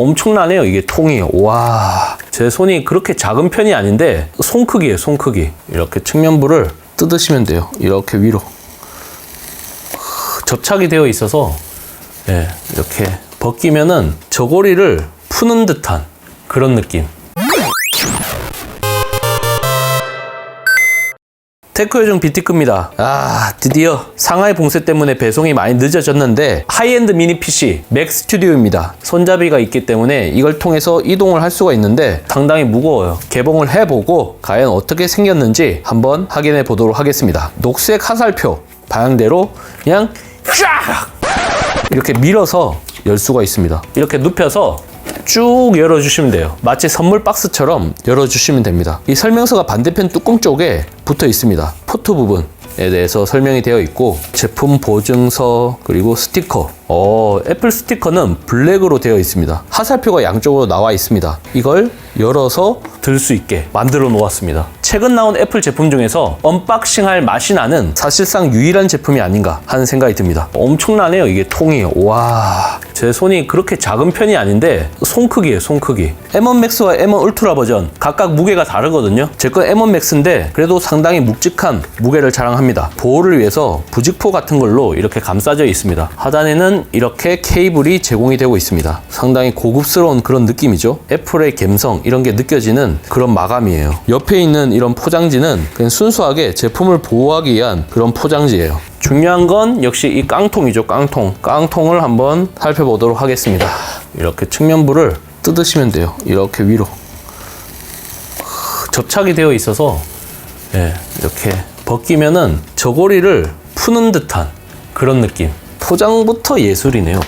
엄청나네요. 이게 통이. 와, 제 손이 그렇게 작은 편이 아닌데 손 크기예요. 손 크기. 이렇게 측면부를 뜯으시면 돼요. 이렇게 위로 접착이 되어 있어서 이렇게 벗기면은 저고리를 푸는 듯한 그런 느낌. 테크요정 비티크입니다. 드디어 상하이 봉쇄 때문에 배송이 많이 늦어졌는데 하이엔드 미니 PC 맥 스튜디오입니다. 손잡이가 있기 때문에 이걸 통해서 이동을 할 수가 있는데 상당히 무거워요. 개봉을 해보고 과연 어떻게 생겼는지 한번 확인해 보도록 하겠습니다. 녹색 화살표 방향대로 그냥 쫙 이렇게 밀어서 열 수가 있습니다. 이렇게 눕혀서 쭉 열어주시면 돼요. 마치 선물 박스처럼 열어주시면 됩니다. 이 설명서가 반대편 뚜껑 쪽에 붙어 있습니다. 포트 부분에 대해서 설명이 되어 있고 제품 보증서 그리고 스티커. 애플 스티커는 블랙으로 되어 있습니다. 화살표가 양쪽으로 나와 있습니다. 이걸 열어서 들 수 있게 만들어 놓았습니다. 최근 나온 애플 제품 중에서 언박싱할 맛이 나는 사실상 유일한 제품이 아닌가 하는 생각이 듭니다. 엄청나네요. 이게 통이. 와, 제 손이 그렇게 작은 편이 아닌데 손 크기예요. 손 크기. M1 Max와 M1 울트라 버전 각각 무게가 다르거든요. 제 건 M1 Max인데 그래도 상당히 묵직한 무게를 자랑합니다. 보호를 위해서 부직포 같은 걸로 이렇게 감싸져 있습니다. 하단에는 이렇게 케이블이 제공이 되고 있습니다. 상당히 고급스러운 그런 느낌이죠. 애플의 감성 이런 게 느껴지는 그런 마감이에요. 옆에 있는 이런 포장지는 그냥 순수하게 제품을 보호하기 위한 그런 포장지예요. 중요한 건 역시 이 깡통이죠. 깡통을 한번 살펴보도록 하겠습니다. 이렇게 측면부를 뜯으시면 돼요. 이렇게 위로 접착이 되어 있어서 이렇게 벗기면은 저고리를 푸는 듯한 그런 느낌. 포장부터 예술이네요.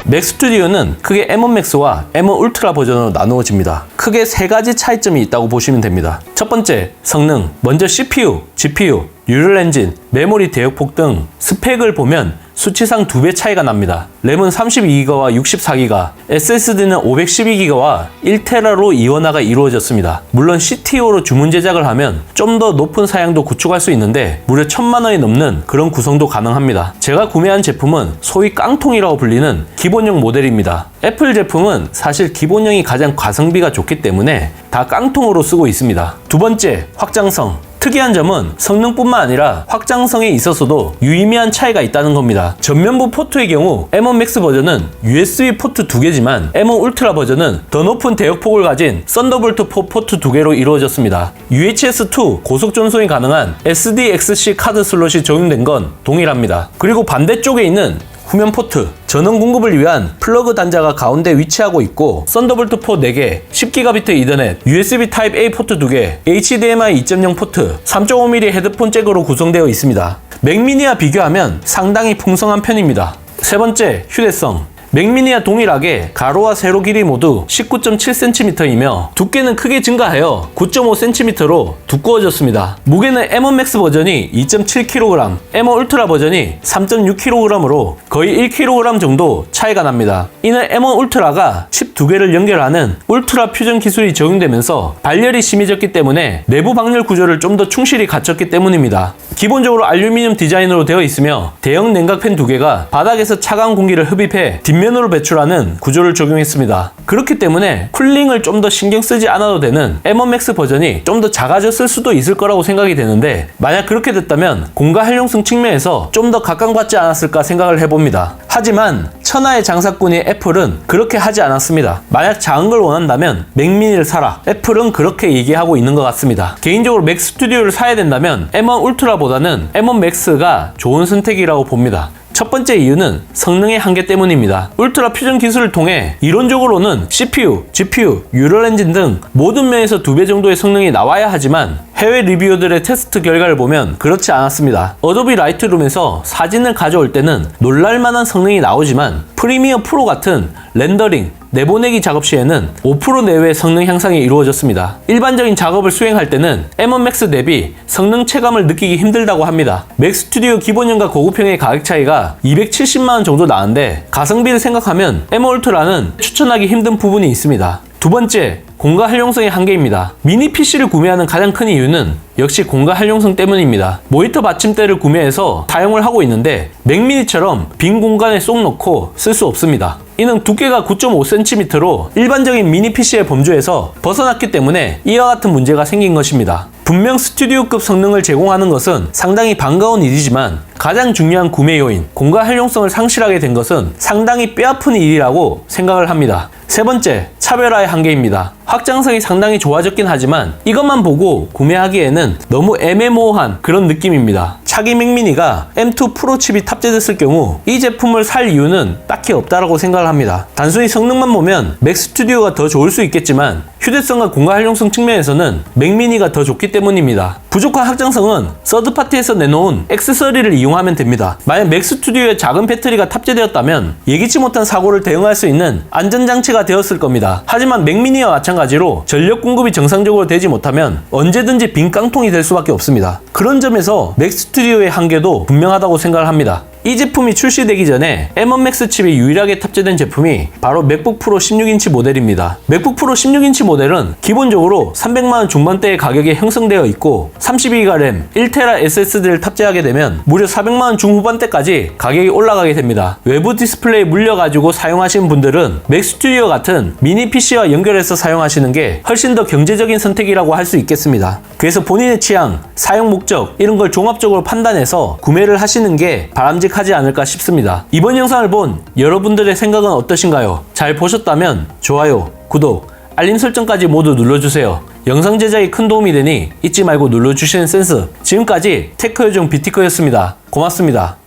맥 스튜디오는 크게 M1 Max와 M1 울트라 버전으로 나누어집니다. 크게 세 가지 차이점이 있다고 보시면 됩니다. 첫 번째, 성능. 먼저 CPU, GPU, 뉴럴 엔진, 메모리 대역폭 등 스펙을 보면 수치상 2배 차이가 납니다. 램은 32기가와 64기가, SSD는 512기가와 1테라로 이원화가 이루어졌습니다. 물론 CTO로 주문 제작을 하면 좀 더 높은 사양도 구축할 수 있는데 무려 1000만원이 넘는 그런 구성도 가능합니다. 제가 구매한 제품은 소위 깡통이라고 불리는 기본형 모델입니다. 애플 제품은 사실 기본형이 가장 가성비가 좋기 때문에 다 깡통으로 쓰고 있습니다. 두 번째, 확장성. 특이한 점은 성능뿐만 아니라 확장성에 있어서도 유의미한 차이가 있다는 겁니다. 전면부 포트의 경우 M1 Max 버전은 USB 포트 2개지만 M1 울트라 버전은 더 높은 대역폭을 가진 썬더볼트 4 포트 2개로 이루어졌습니다. UHS-2 고속 전송이 가능한 SDXC 카드 슬롯이 적용된 건 동일합니다. 그리고 반대쪽에 있는 후면 포트, 전원 공급을 위한 플러그 단자가 가운데 위치하고 있고 썬더볼트 4 4개, 10GB 이더넷, USB 타입-A 포트 2개, HDMI 2.0 포트, 3.5mm 헤드폰 잭으로 구성되어 있습니다. 맥미니와 비교하면 상당히 풍성한 편입니다. 세 번째, 휴대성. 맥미니와 동일하게 가로와 세로 길이 모두 19.7cm이며 두께는 크게 증가하여 9.5cm로 두꺼워졌습니다. 무게는 M1 Max 버전이 2.7kg, M1 울트라 버전이 3.6kg으로 거의 1kg 정도 차이가 납니다. 이는 M1 울트라가 칩 2개를 연결하는 울트라 퓨전 기술이 적용되면서 발열이 심해졌기 때문에 내부 방열 구조를 좀 더 충실히 갖췄기 때문입니다. 기본적으로 알루미늄 디자인으로 되어 있으며 대형 냉각팬 2개가 바닥에서 차가운 공기를 흡입해 뒷면으로 배출하는 구조를 적용했습니다. 그렇기 때문에 쿨링을 좀 더 신경 쓰지 않아도 되는 M1 Max 버전이 좀 더 작아졌을 수도 있을 거라고 생각이 되는데 만약 그렇게 됐다면 공간 활용성 측면에서 좀 더 각광받지 않았을까 생각을 해봅니다. 하지만 천하의 장사꾼인 애플은 그렇게 하지 않았습니다. 만약 작은 걸 원한다면 맥미니를 사라. 애플은 그렇게 얘기하고 있는 것 같습니다. 개인적으로 맥 스튜디오를 사야 된다면 M1 울트라보다는 M1 Max가 좋은 선택이라고 봅니다. 첫 번째 이유는 성능의 한계 때문입니다. 울트라 퓨전 기술을 통해 이론적으로는 CPU, GPU, 뉴럴 엔진 등 모든 면에서 2배 정도의 성능이 나와야 하지만 해외 리뷰어들의 테스트 결과를 보면 그렇지 않았습니다. 어도비 라이트룸에서 사진을 가져올 때는 놀랄만한 성능이 나오지만 프리미어 프로 같은 렌더링, 내보내기 작업 시에는 5% 내외의 성능 향상이 이루어졌습니다. 일반적인 작업을 수행할 때는 M1 Max 대비 성능 체감을 느끼기 힘들다고 합니다. 맥 스튜디오 기본형과 고급형의 가격 차이가 270만원 정도 나는데 가성비를 생각하면 M1 울트라는 추천하기 힘든 부분이 있습니다. 두 번째, 공간 활용성의 한계입니다. 미니 PC를 구매하는 가장 큰 이유는 역시 공간 활용성 때문입니다. 모니터 받침대를 구매해서 사용을 하고 있는데 맥미니처럼 빈 공간에 쏙 넣고 쓸 수 없습니다. 이는 두께가 9.5cm로 일반적인 미니 PC의 범주에서 벗어났기 때문에 이와 같은 문제가 생긴 것입니다. 분명 스튜디오급 성능을 제공하는 것은 상당히 반가운 일이지만 가장 중요한 구매 요인, 공간 활용성을 상실하게 된 것은 상당히 뼈아픈 일이라고 생각을 합니다. 세 번째, 차별화의 한계입니다. 확장성이 상당히 좋아졌긴 하지만 이것만 보고 구매하기에는 너무 애매모호한 그런 느낌입니다. 차기 맥미니가 M2 프로 칩이 탑재됐을 경우 이 제품을 살 이유는 딱히 없다라고 생각을 합니다. 단순히 성능만 보면 맥 스튜디오가 더 좋을 수 있겠지만 휴대성과 공간 활용성 측면에서는 맥미니가 더 좋기 때문입니다. 부족한 확장성은 서드파티에서 내놓은 액세서리를 이용하면 됩니다. 만약 맥 스튜디오에 작은 배터리가 탑재되었다면 예기치 못한 사고를 대응할 수 있는 안전장치가 되었을 겁니다. 하지만 맥미니와 마찬가지로 전력 공급이 정상적으로 되지 못하면 언제든지 빈 깡통이 될 수밖에 없습니다. 그런 점에서 맥 스튜디오의 한계도 분명하다고 생각을 합니다. 이 제품이 출시되기 전에 M1 Max 칩이 유일하게 탑재된 제품이 바로 맥북 프로 16인치 모델입니다. 맥북 프로 16인치 모델은 기본적으로 300만원 중반대의 가격에 형성되어 있고 32기가 램, 1테라 SSD를 탑재하게 되면 무려 400만원 중후반대까지 가격이 올라가게 됩니다. 외부 디스플레이 물려가지고 사용하시는 분들은 맥 스튜디오 같은 미니 PC와 연결해서 사용하시는 게 훨씬 더 경제적인 선택이라고 할 수 있겠습니다. 그래서 본인의 취향, 사용 목적 이런 걸 종합적으로 판단해서 구매를 하시는 게 바람직하지 않을까 싶습니다. 이번 영상을 본 여러분들의 생각은 어떠신가요? 잘 보셨다면 좋아요, 구독, 알림 설정까지 모두 눌러주세요. 영상 제작에 큰 도움이 되니 잊지 말고 눌러주시는 센스. 지금까지 테크요정 비티커였습니다. 고맙습니다.